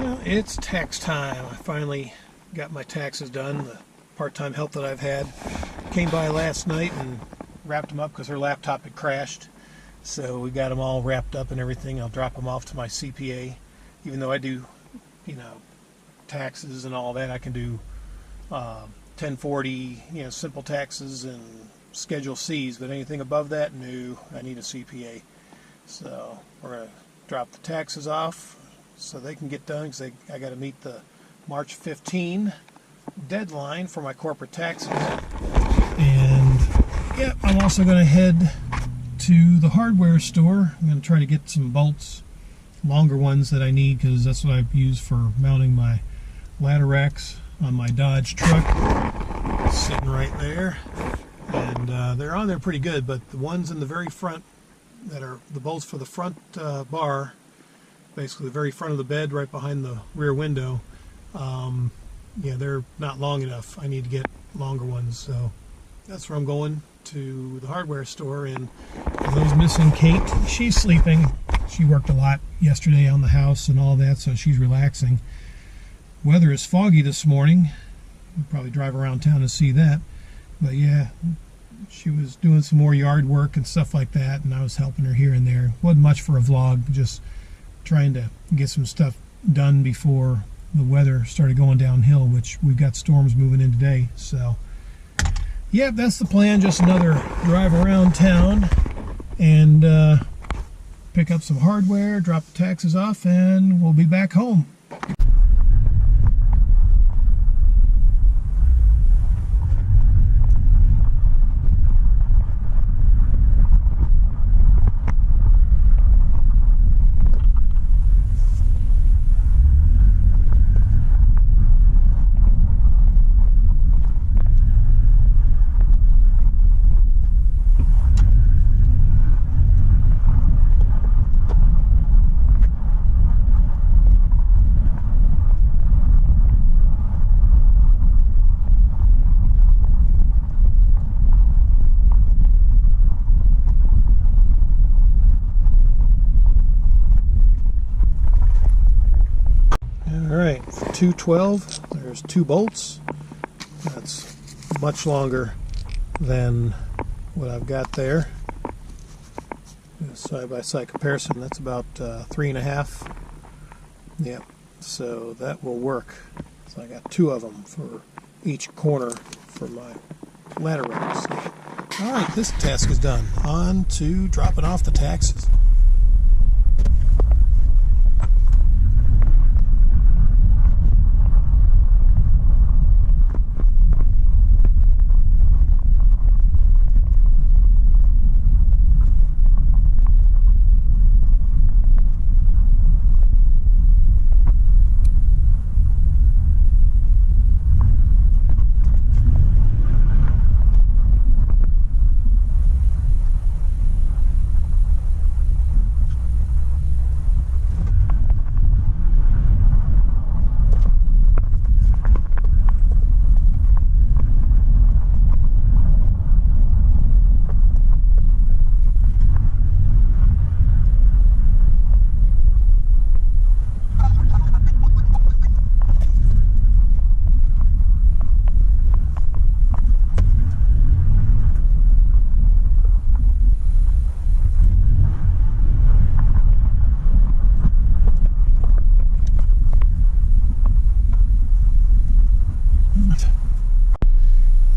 Well, it's tax time. I finally got my taxes done. The part-time help that I've had came by last night and wrapped them up because her laptop had crashed. So we got them all wrapped up and everything. I'll drop them off to my CPA. Even though I do, taxes and all that, I can do 1040, simple taxes and Schedule C's. But anything above that, no, I need a CPA. So we're going to drop the taxes off so they can get done, because I got to meet the March 15 deadline for my corporate taxes. And yeah, I'm also going to head to the hardware store. I'm going to try to get some bolts, longer ones that I need, because that's what I've used for mounting my ladder racks on my Dodge truck. Sitting right there, and they're on there pretty good, but the ones in the very front that are the bolts for the front bar, basically the very front of the bed right behind the rear window, they're not long enough. I need to get longer ones, so that's where I'm going, to the hardware store. And those missing Kate, she's sleeping. She worked a lot yesterday on the house and all that, so she's relaxing. Weather is foggy this morning. You'll probably drive around town to see that, but yeah, she was doing some more yard work and stuff like that, and I was helping her here and there. Wasn't much for a vlog, just trying to get some stuff done before the weather started going downhill, which we've got storms moving in today. So yeah, that's the plan. Just another drive around town and pick up some hardware, drop the taxes off, and we'll be back home. Alright, for 212, there's 2 bolts. That's much longer than what I've got there. Side-by-side comparison, that's about 3.5. Yep, so that will work. So I got 2 of them for each corner for my ladder racks. Alright, this task is done. On to dropping off the taxes.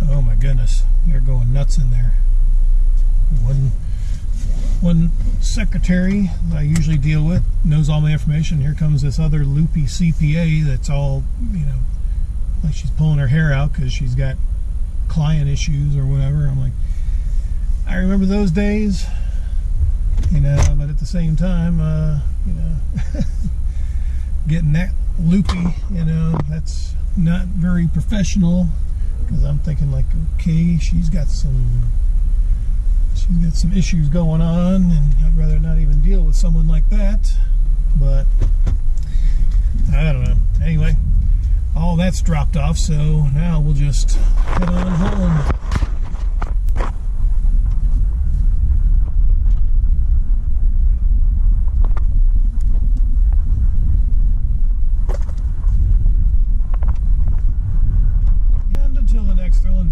Oh my goodness, they're going nuts in there. One secretary that I usually deal with knows all my information. Here comes this other loopy CPA that's all, like she's pulling her hair out because she's got client issues or whatever. I'm like, I remember those days, but at the same time, getting that loopy, that's not very professional, because I'm thinking like, okay, she's got some issues going on, and I'd rather not even deal with someone like that. But I don't know. Anyway, all that's dropped off, so now we'll just head on home. Thrillin'